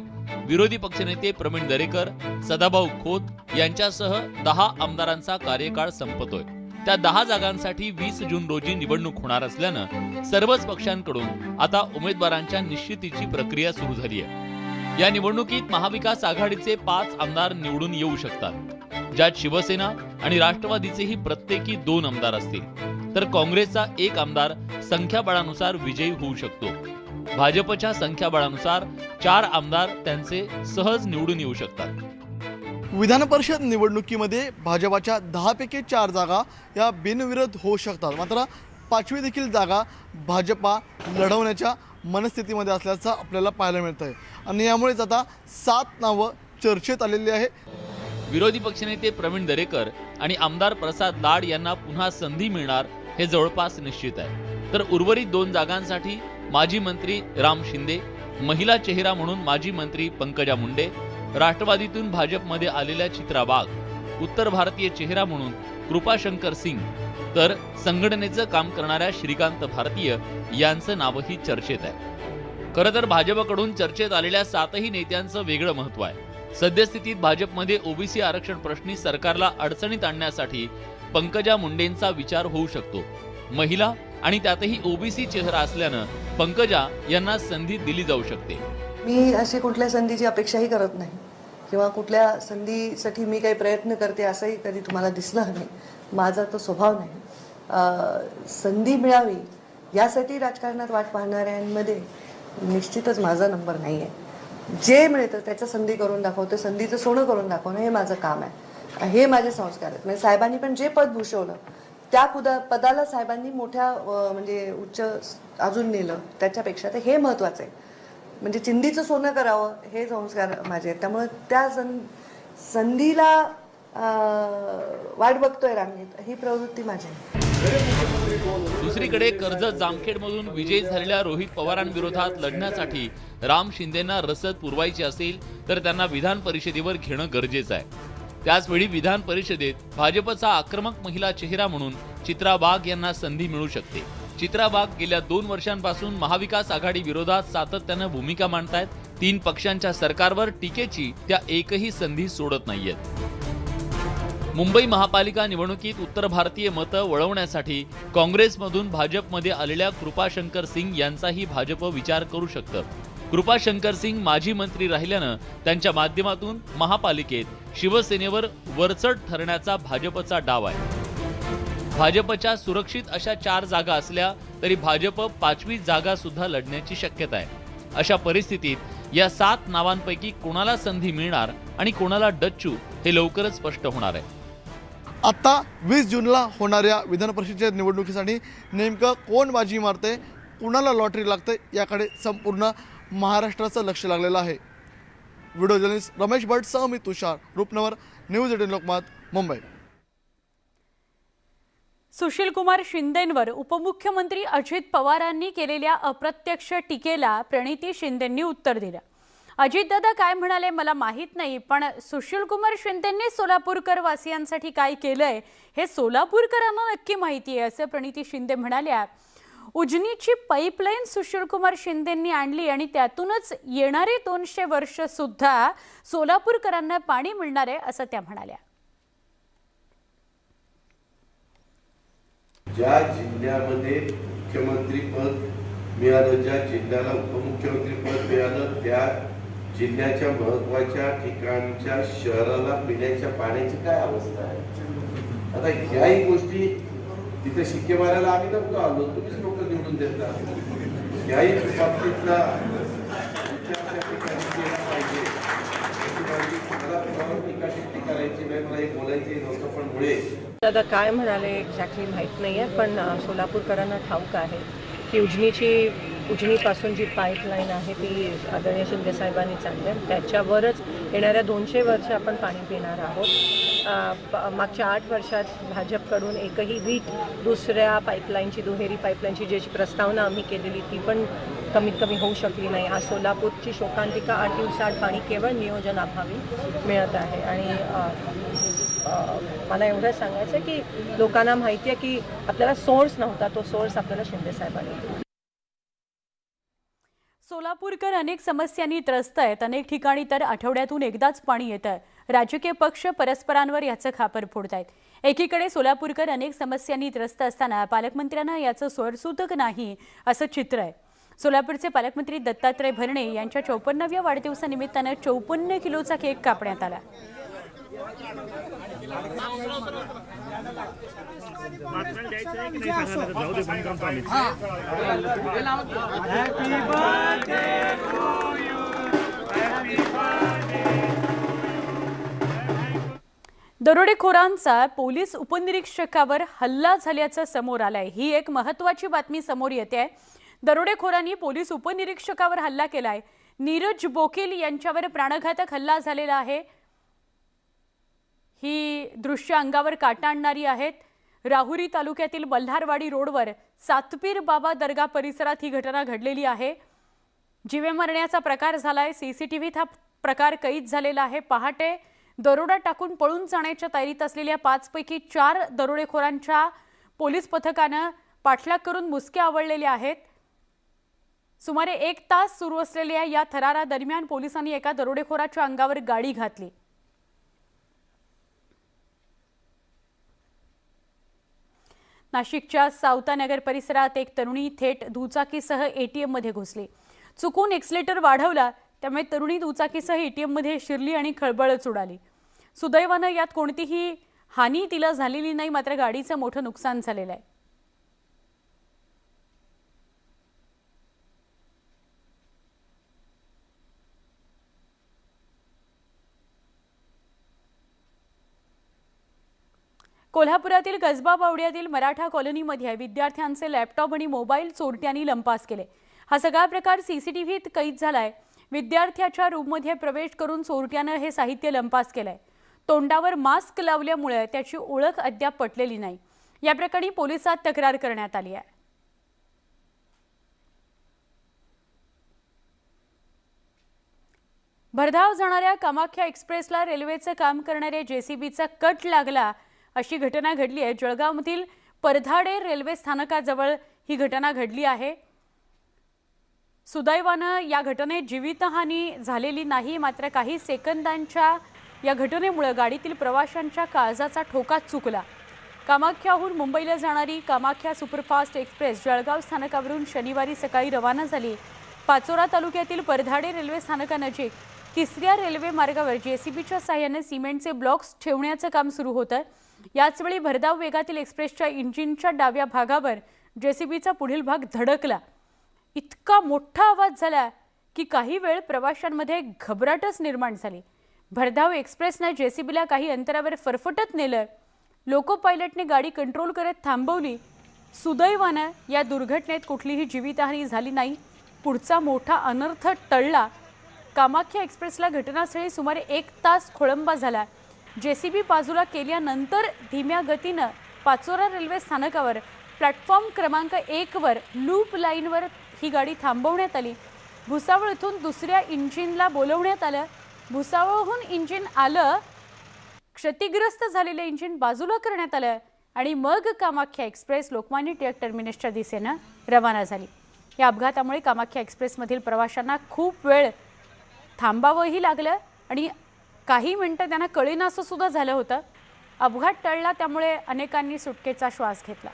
विरोधी पक्षनेते प्रवीण दरेकर, सदाभाऊ खोत यांच्यासह 10 आमदारांचा कार्यकाळ संपतोय. त्या 10 जागांसाठी 20 जून रोजी निवडणूक होणार असल्यानं सर्वच पक्षांकडून आता उमेदवारांच्या निश्चितीची प्रक्रिया सुरू झाली आहे. या निवडणुकीत महाविकास आघाडीचे 5 आमदार निवडून येऊ शकतात, ज्यात शिवसेना आणि राष्ट्रवादीचेही प्रत्येकी 2 आमदार असतील, तर काँग्रेसचा 1 आमदार संख्याबळानुसार विजयी होऊ शकतो. भाजपच्या संख्याबळानुसार 4 आमदार त्यांचे सहज निवडून येऊ शकतात. विधान परिषद निवडणुकीमध्ये भाजपाच्या 10 पैकी 4 जागा या बिनविरोध होऊ शकतात. मात्र 5वी देखील जागा भाजपा लढवण्याच्या मनस्थितीमध्ये असल्याचं आपल्याला पाहायला मिळतं आहे आणि यामुळेच आता 7 नावं चर्चेत आलेली आहे. विरोधी पक्षनेते प्रवीण दरेकर आणि आमदार प्रसाद लाड यांना पुन्हा संधी मिळणार हे जवळपास निश्चित आहे. तर उर्वरित 2 जागांसाठी माजी मंत्री राम शिंदे, महिला चेहरा म्हणून माजी मंत्री पंकजा मुंडे, राष्ट्रवादीतून भाजपमध्ये आलेल्या चित्रा वाघ, उत्तर भारतीय चेहरा म्हणून कृपाशंकर सिंग, तर संघटनेचं काम करणाऱ्या श्रीकांत भारतीय यांचं नावही चर्चेत आहे. खरं तर भाजपकडून चर्चेत आलेल्या 7ही नेत्यांचं वेगळं महत्व आहे. सद्यस्थितीत भाजपमध्ये ओबीसी आरक्षण प्रश्नी सरकारला अडचणीत आणण्यासाठी पंकजा मुंडेंचा विचार होऊ शकतो. महिला आणि त्यातही ओबीसी चेहरा असल्यानं पंकजा यांना संधी दिली जाऊ शकते. मी अशी कुठल्या संधीची अपेक्षाही करत नाही किंवा कुठल्या संधीसाठी मी काही प्रयत्न करते असंही कधी तुम्हाला दिसणार नाही. माझा तो स्वभाव नाही. संधी मिळावी यासाठी राजकारणात वाट पाहणाऱ्यांमध्ये निश्चितच माझा नंबर नाही आहे. जे मिळतं त्याचं संधी करून दाखवते, संधीचं सोनं करून दाखवणं हे माझं काम आहे, हे माझे संस्कार आहेत. म्हणजे साहेबांनी पण जे पद भूषवलं त्या पदाला साहेबांनी मोठ्या म्हणजे उच्च अजून नेलं, त्याच्यापेक्षा तर हे महत्त्वाचं आहे. म्हणजे चिंधीचं सोनं करावं हे संस्कार माझे आहेत. त्यामुळे त्या संधीला वाट बघतोय रांगेत ही प्रवृत्ती माझी आहे. दुसरीकडे कर्जत जामखेडमधून विजयी झालेल्या रोहित पवारांविरोधात लढण्यासाठी राम शिंदेंना रसद पुरवायची असेल तर त्यांना विधान परिषदेवर घेणं गरजेचं आहे. त्याचवेळी विधान परिषदेत भाजपचा आक्रमक महिला चेहरा म्हणून चित्रा वाघ यांना संधी मिळू शकते. चित्रा वाघ गेल्या 2 वर्षांपासून महाविकास आघाडी विरोधात सातत्यानं भूमिका मांडतायत. 3 पक्षांच्या सरकारवर टीकेची त्या एकही संधी सोडत नाहीयेत. मुंबई महापालिका निवडणुकीत उत्तर भारतीय मतं वळवण्यासाठी काँग्रेसमधून भाजपमध्ये आलेल्या कृपाशंकर सिंग यांचाही भाजप विचार करू शकतं. कृपाशंकर सिंग माजी मंत्री राहिल्यानं त्यांच्या माध्यमातून महापालिकेत शिवसेनेवर वरचढ ठरण्याचा भाजपचा डाव आहे. भाजपच्या सुरक्षित अशा 4 जागा असल्या तरी भाजप 5वी जागा सुद्धा लढण्याची शक्यता आहे. अशा परिस्थितीत या 7 नावांपैकी कोणाला संधी मिळणार आणि कोणाला डच्चू हे लवकरच स्पष्ट होणार आहे. आता 20 जूनला होणाऱ्या विधान परिषदेच्या निवडणुकीसाठी नेमकं कोण बाजी मारते, कुणाला लॉटरी लागते, याकडे संपूर्ण महाराष्ट्राचं लक्ष लागलेलं आहे. व्हिडिओ जर्नलिस्ट रमेश भट सह मी तुषार, रूपनगर, न्यूज 18 लोकमत, मुंबई. सुशीलकुमार शिंदेंवर उपमुख्यमंत्री अजित पवारांनी केलेल्या अप्रत्यक्ष टीकेला प्रणिती शिंदेंनी उत्तर दिलं. अजितदादा काय म्हणाले मला माहीत नाही, पण सुशीलकुमार शिंदेंनी सोलापूरकर वासियांसाठी काय केलंय हे सोलापूरकरांना नक्की माहिती आहे, असं प्रणिती शिंदे म्हणाल्या. उजनीची पाईपलाईन सुशीलकुमार शिंदेंनी आणली आणि त्यातूनच येणारे 200 वर्ष सुद्धा सोलापूरकरांना पाणी मिळणार आहे, असं त्या म्हणाल्या. ज्या जिल्ह्यामध्ये मुख्यमंत्री पद मिळालं, ज्या जिल्ह्याला उपमुख्यमंत्री पद मिळालं, त्या जिल्ह्याच्या महत्वाच्या ठिकाणच्या शहराला पिण्याच्या पाण्याची काय अवस्था आहे. आता ह्याही गोष्टी तिथे शिक्के मारायला आम्ही नव्हतो आलो, तुम्हीच लोक निवडून देता. ह्याही बाबतीतला विचार त्या ठिकाणी केला पाहिजे. मला टीकाशिक्टी करायची नाही, मला हे बोलायचंही नव्हतं, पण मुळे दादा काय म्हणाले एक्झॅक्टली माहीत नाही आहे, पण सोलापूरकरांना ठाऊक आहे की उजनीपासून जी पाईपलाईन आहे ती आदरणीय शिंदे साहेबांनी चालली आहे. त्याच्यावरच येणाऱ्या 200 वर्ष आपण पाणी पिणार आहोत. मागच्या 8 वर्षात भाजपकडून एकही वीट दुसऱ्या पाईपलाईनची, दुहेरी पाईपलाईनची ज्याची प्रस्तावना आम्ही केलेली ती पण कमीत कमी होऊ शकली नाही. आज सोलापूरची शोकांतिका 8 दिवसाआड पाणी केवळ नियोजनाभावी मिळत आहे. आणि मला एवढं सांगायचं की लोकांना माहिती आहे की आपल्याला सोर्स नव्हता, तो सोर्स आपल्याला शिंदे साहेबांनी दिला. सोलापूरकर अनेक समस्यांनी त्रस्त आहेत. अनेक ठिकाणी तर आठवड्यातून एकदाच पाणी येतं. राजकीय पक्ष परस्परांवर याचं खापर फोडतायत. एकीकडे सोलापूरकर अनेक समस्यांनी त्रस्त असताना पालकमंत्र्यांना याचं स्वरसूतक नाही, असं चित्र आहे. सोलापूरचे पालकमंत्री दत्तात्रय भरणे यांच्या 54व्या वाढदिवसानिमित्तानं 54 किलोचा केक कापण्यात आला. दरोडेखोरांचा पोलीस उपनिरीक्षकावर हल्ला झाल्याचं समोर आलंय. ही एक महत्त्वाची बातमी समोर येते. दरोडेखोरांनी पोलीस उपनिरीक्षकावर हल्ला केलाय. नीरज बोकेल यांच्यावर प्राणघातक हल्ला झालेला आहे. ही दृश्य अंगावर काटा आणणारी आहेत. राहुरी तालुक्यातील बल्हारवाडी रोडवर सातपीर बाबा दर्गा परिसरात ही घटना घडलेली आहे. जीवे मरण्याचा प्रकार झालाय. सीसीटीव्हीत हा प्रकार कैद झालेला आहे. पहाटे दरोडा टाकून पळून जाण्याच्या तयारीत असलेल्या 5 पैकी 4 दरोडेखोरांच्या पोलीस पथकानं पाठलाग करून मुसके आवळलेले आहेत. सुमारे 1 तास सुरू असलेल्या या थरारादरम्यान पोलिसांनी एका दरोडेखोराच्या अंगावर गाडी घातली. नाशिकच्या सावतानगर परिसरात एक तरुणी थेट दुचाकीसह एटीएम मध्ये घुसली. चुकून एक्सलेटर वाढवला, त्यामुळे तरुणी दुचाकीसह एटीएम मध्ये शिरली आणि खळबळच उडाली. सुदैवानं यात कोणतीही हानी तिला झालेली नाही, मात्र गाडीचं मोठं नुकसान झालेलं आहे. कोल्हापुरातील कसबा बावड्यातील मराठा कॉलनीमध्ये विद्यार्थ्यांचे लॅपटॉप आणि मोबाईल चोरट्यांनी लंपास केले. हा सगळा प्रकार सीसीटीव्हीत कैद झालाय. विद्यार्थ्याच्या रूममध्ये प्रवेश करून चोरट्यानं हे साहित्य लंपास केलंय. तोंडावर मास्क लावल्यामुळे त्याची ओळख अद्याप पटलेली नाही. या प्रकरणी पोलिसात तक्रार करण्यात आली आहे. भरधाव जाणाऱ्या कामाख्या एक्सप्रेसला रेल्वेचं काम करणाऱ्या जेसीबीचा कट लागला, अशी घटना घडली आहे. जळगावमधील परधाडे रेल्वे स्थानकाजवळ ही घटना घडली आहे. सुदैवानं या घटनेत जीवितहानी झालेली नाही, मात्र काही सेकंदांच्या या घटनेमुळे गाडीतील प्रवाशांच्या काळजाचा ठोका चुकला. कामाख्याहून मुंबईला जाणारी कामाख्या सुपरफास्ट एक्सप्रेस जळगाव स्थानकावरून शनिवारी सकाळी रवाना झाली. पाचोरा तालुक्यातील परधाडे रेल्वे स्थानकानजीक 3ऱ्या रेल्वे मार्गावर जेसीबीच्या साहाय्याने सिमेंटचे ब्लॉक्स ठेवण्याचं काम सुरू होतं. याचवेळी भरधाव वेगातील एक्सप्रेसच्या इंजिनच्या डाव्या भागावर जेसीबीचा पुढील भाग धडकला. इतका मोठा आवाज झाला की काही वेळ प्रवाशांमध्ये घबराटच निर्माण झाली. भरधाव एक्सप्रेसनं JCBला काही अंतरावर फरफटत नेलं. लोको पायलटने गाडी कंट्रोल करत थांबवली. सुदैवानं या दुर्घटनेत कुठलीही जीवितहानी झाली नाही. पुढचा मोठा अनर्थ टळला. कामाख्या एक्सप्रेसला घटनास्थळी सुमारे 1 तास खोळंबा झाला. JCB बाजूला केल्यानंतर धीम्या गतीनं पाचोरा रेल्वे स्थानकावर प्लॅटफॉर्म क्रमांक 1 वर लूप लाईनवर ही गाडी थांबवण्यात आली. भुसावळ इथून दुसऱ्या इंजिनला बोलवण्यात आलं. भुसावळहून इंजिन आलं. क्षतिग्रस्त झालेलं इंजिन बाजूला करण्यात आलं आणि मग कामाख्या एक्सप्रेस लोकमान्य टिळक टर्मिनसच्या दिशेनं रवाना झाली. या अपघातामुळे कामाख्या एक्सप्रेसमधील प्रवाशांना खूप वेळ थांबावंही लागलं आणि काही मिनिटं त्यांना कळेनासं सुद्धा झालं होतं. अपघात टळला त्यामुळे अनेकांनी सुटकेचा श्वास घेतला.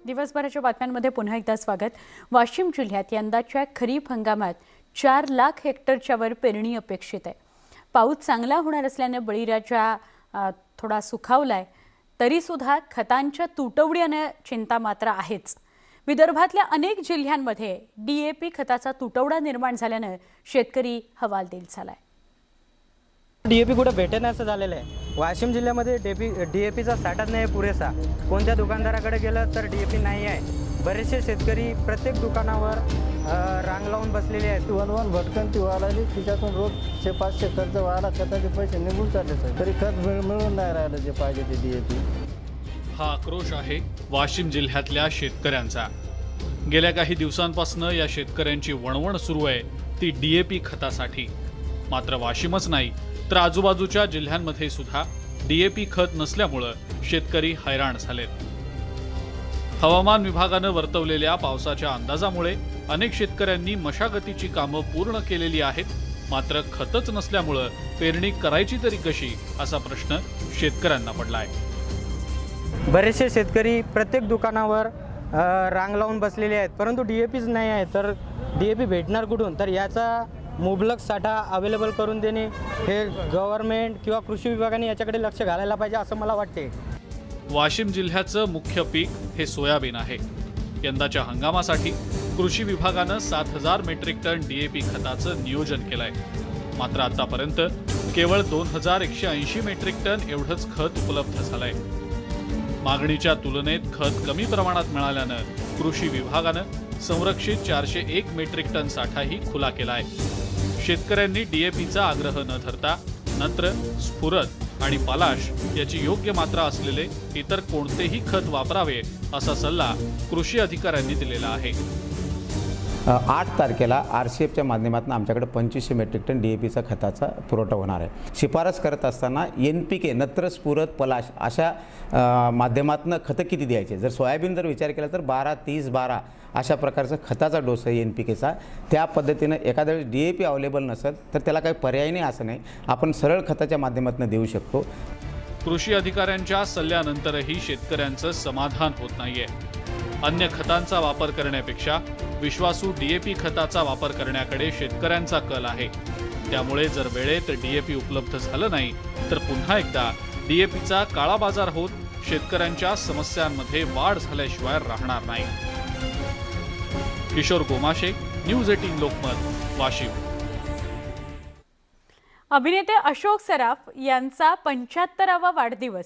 दिवसभराच्या बातम्यांमध्ये पुन्हा एकदा स्वागत. वाशिम जिल्ह्यात यंदाच्या खरीप हंगामात 4 लाख हेक्टरच्या वर पेरणी अपेक्षित आहे. पाऊस चांगला होणार असल्यानं बळीराजा थोडा सुखावलाय. तरीसुद्धा खतांच्या तुटवड्यानं चिंता मात्र आहेच. विदर्भातल्या अनेक जिल्ह्यांमध्ये DAP खताचा तुटवडा निर्माण झाल्यानं शेतकरी हवालदिल झालाय. DAP कुठं भेटेन असं झालेलं आहे. वाशिम जिल्ह्यामध्ये DAPचा साठाच नाही पुरेसा. कोणत्या दुकानदाराकडे गेलं तर DAP नाही आहे. बरेचसे शेतकरी प्रत्येक दुकानावर रांग लावून बसलेले आहेत. वन भटकंती व्हायला तिच्यातून रोज 500 खर्च व्हायला खताचे पैसे निघून चालले सर. तरी खत मिळून नाही राहिलं जे पाहिजे ते DAP. हा आक्रोश आहे वाशिम जिल्ह्यातल्या शेतकऱ्यांचा. गेल्या काही दिवसांपासून या शेतकऱ्यांची वणवण सुरू आहे ती DAP खतासाठी. मात्र वाशिमच नाही तर आजूबाजूच्या जिल्ह्यांमध्ये सुद्धा DAP खत नसल्यामुळं शेतकरी हैराण झालेत. हवामान विभागानं वर्तवलेल्या पावसाच्या अंदाजामुळे अनेक शेतकऱ्यांनी मशागतीची कामं पूर्ण केलेली आहेत. मात्र खतच नसल्यामुळं पेरणी करायची तरी कशी असा प्रश्न शेतकऱ्यांना पडलाय. बरेचसे शेतकरी प्रत्येक दुकानावर रांग लावून बसलेले आहेत. परंतु DAPच नाही आहे. तर DAP भेटणार कुठून? तर याचा मुबलक साठा अवेलेबल करून देणे हे गव्हर्नमेंट किंवा कृषी विभागाने याच्याकडे लक्ष घालायला पाहिजे असं मला वाटते. वाशिम जिल्ह्याचं मुख्य पीक हे सोयाबीन आहे. यंदाच्या हंगामासाठी कृषी विभागानं 7,000 मेट्रिक टन DAP खताचं नियोजन केलंय. मात्र आतापर्यंत केवळ 2,180 मेट्रिक टन एवढंच खत उपलब्ध झालंय. मागणीच्या तुलनेत खत कमी प्रमाणात मिळाल्यानं कृषी विभागानं संरक्षित 401 मेट्रिक टन साठाही खुला केलाय. शेतकऱ्यांनी DAPचा आग्रह न धरता नत्र, स्फुरद आणि पलाश याची योग्य मात्रा असलेले इतर कोणतेही खत वापरावे असा सल्ला कृषी अधिकाऱ्यांनी दिलेला आहे. 8 तारखेला RCFच्या माध्यमातून आमच्याकडे 2500 मेट्रिक टन DAPचा खताचा पुरवठा होणार आहे. शिफारस करत असताना NPK नत्र, स्फुरद, पलाश अशा माध्यमातून खतं किती द्यायचे. जर सोयाबीन जर विचार केला तर 12-30-12 अशा प्रकारचा खताचा डोस आहे NPKचा. त्या पद्धतीनं एखाद्या वेळेस DAP अवेलेबल नसेल तर त्याला काही पर्याय नाही असं नाही. आपण सरळ खताच्या माध्यमातून देऊ शकतो. कृषी अधिकाऱ्यांच्या सल्ल्यानंतरही शेतकऱ्यांचं समाधान होत नाहीये. अन्य खतांचा वापर करण्यापेक्षा विश्वासू DAP खताचा वापर करण्याकडे शेतकऱ्यांचा कल आहे. त्यामुळे जर वेळेत DAP उपलब्ध झालं नाही तर पुन्हा एकदा DAPचा काळा बाजार होत शेतकऱ्यांच्या समस्यांमध्ये वाढ झाल्याशिवाय राहणार नाही. किशोर गोमाशे, न्यूज 18 लोकमत, वाशिम. अभिनेते अशोक सराफ यांचा 75वा वाढदिवस.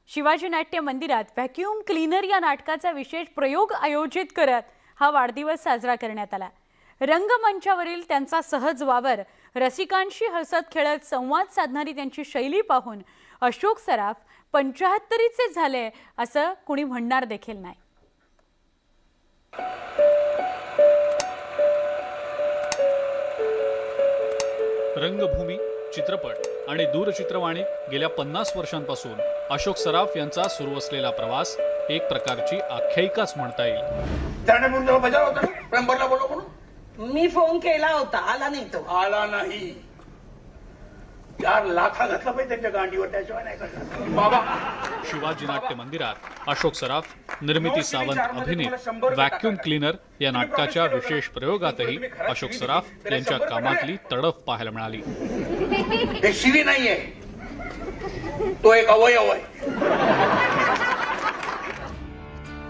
शिवाजी नाट्य मंदिरात व्हॅक्यूम क्लीनर या नाटकाचा विशेष प्रयोग आयोजित करत हा वाढदिवस साजरा करण्यात आला. रंगमंचावरील त्यांचा सहज वावर, रसिकांशी हसत खेळत संवाद साधणारी त्यांची शैली पाहून अशोक सराफ 75चे झाले असं कुणी म्हणणार देखील नाही. रंगभूमी, चित्रपट आणि दूरचित्रवाणी गेल्या 50 वर्षांपासून अशोक सराफ यांचा सुरू असलेला प्रवास एक प्रकारची आख्यायिकाच म्हणता येईल. मी फोन केला होता, आला नाही. तो आला नाही. 4 लाखा घातला पाहिजे त्यांच्या गांडीवर, त्याशिवाय नाही करणार बाबा. शिवाजी नाट्य मंदिरात अशोक सराफ, निर्मिती सावंत अभिनीत व्हॅक्यूम क्लीनर या नाटकाच्या विशेष प्रयोगातही अशोक सराफ यांच्या कामातली तडफ पाहायला मिळाली. ते शिवी नाहीये, तो एक अवयव आहे.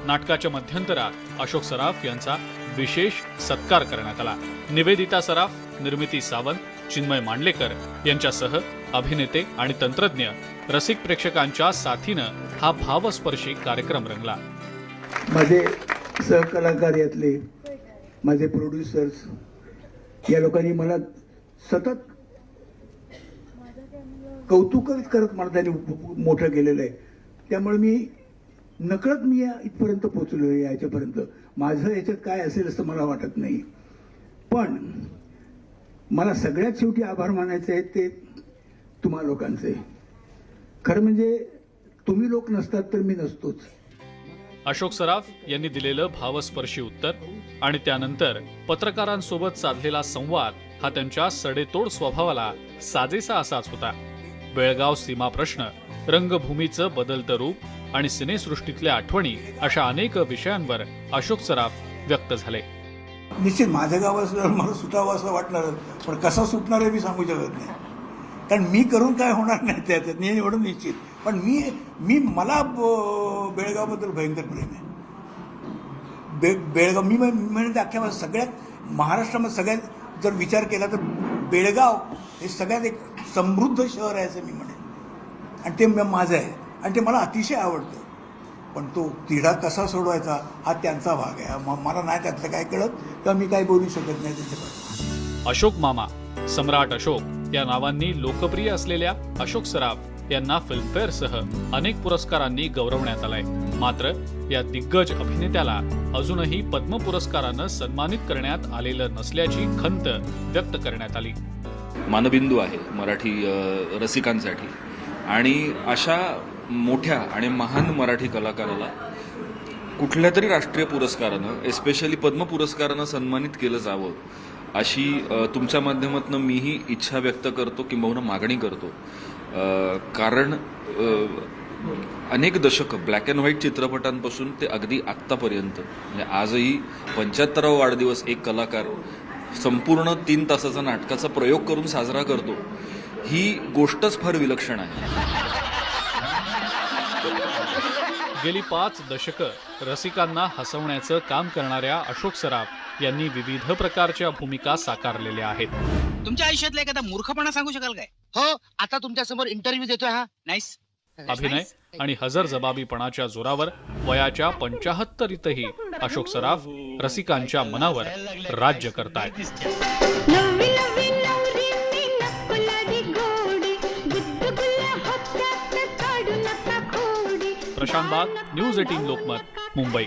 नाटकाच्या मध्यंतरात अशोक सराफ यांचा विशेष सत्कार करण्यात आला. निवेदिता सराफ, निर्मिती सावंत, चिन्मय मांडलेकर यांच्यासह अभिनेते आणि तंत्रज्ञ रसिक प्रेक्षकांच्या साथीनं हा भावस्पर्शी कार्यक्रम रंगला. माझे सहकलाकार यातले माझे प्रोड्युसर्स या लोकांनी मला सतत कौतुकच करत मला त्यांनी मोठं केलेलं आहे. त्यामुळे मी नकळत इथपर्यंत पोहोचलो आहे. याच्यापर्यंत माझं याच्यात काय असेल असं मला वाटत नाही. पण मला सगळ्यात शेवटी आभार मानायचे आहेत ते तुम्हा लोकांचे. खरं म्हणजे तुम्ही लोक नसतात तर मी नसतोच. अशोक सराफ यांनी दिलेलं भावस्पर्शी उत्तर आणि त्यानंतर पत्रकारांसोबत साधलेला संवाद हा त्यांच्या सडेतोड स्वभावाला साजेसा असाच होता. बेळगाव सीमा प्रश्न, रंगभूमीचं बदलतं रूप आणि सिनेसृष्टीतल्या आठवणी अशा अनेक विषयांवर अशोक सराफ व्यक्त झाले. निश्चित माझ्या गावात मला सुटावं असं वाटणार, पण कसं सुटणार आहे मी सांगू शकत नाही. कारण मी करून काय होणार नाही त्याच्यात एवढं निश्चित. पण मला बेळगावबद्दल भयंकर प्रेम आहे. बेळगाव मी म्हणजे अख्ख्या सगळ्यात महाराष्ट्रामध्ये सगळ्यात जर विचार केला तर बेळगाव हे सगळ्यात एक समृद्ध शहर आहे असं मी म्हणेन. आणि ते माझं आहे आणि ते मला अतिशय आवडतं. पण तो तिढा कसा सोडवायचा हा त्यांचा भाग आहे. मला नाही त्यातलं काय कळत किंवा मी काय बोलू शकत नाही त्याच्याबद्दल. अशोक मामा, सम्राट अशोक या नावांनी लोकप्रिय असलेल्या अशोक सराफ यांना फिल्मफेअरसह अनेक पुरस्कारांनी गौरवण्यात आलंय. मात्र या दिग्गज अभिनेत्याला अजूनही पद्म पुरस्कारानं सन्मानित करण्यात आलेलं नसल्याची खंत व्यक्त करण्यात आली. मानबिंदू आहे मराठी रसिकांसाठी आणि अशा मोठ्या आणि महान मराठी कलाकाराला कुठल्या तरी राष्ट्रीय पुरस्कारानं, एस्पेशली पद्म पुरस्कारानं सन्मानित केलं जावं अशी तुमच्या माध्यमातून मीही इच्छा व्यक्त करतो किंबहुना मागणी करतो. कारण अनेक दशकं ब्लॅक अँड व्हाईट चित्रपटांपासून ते अगदी आत्तापर्यंत म्हणजे आजही 75वा वाढदिवस एक कलाकार संपूर्ण 3 तासाचा नाटकाचा प्रयोग करून साजरा करतो, ही गोष्टच फार विलक्षण आहे. गेली 5 दशकं रसिकांना हसवण्याचं काम करणाऱ्या अशोक सराफ यांनी विविध प्रकारच्या भूमिका साकारलेल्या आहेत. तुमच्या आयुष्यातला एखादा मूर्खपणा सांगू शकाल काय? हो, आता तुमच्या समोर इंटरव्ह्यू देतोय हा. नाईस. अभिनय आणि हजरजबाबीपणाच्या जोरावर वयाच्या 75रीतही अशोक सराफ रसिकांच्या मनावर राज्य करतायत. प्रशांत बाग, न्यूज 18 लोकमत, मुंबई.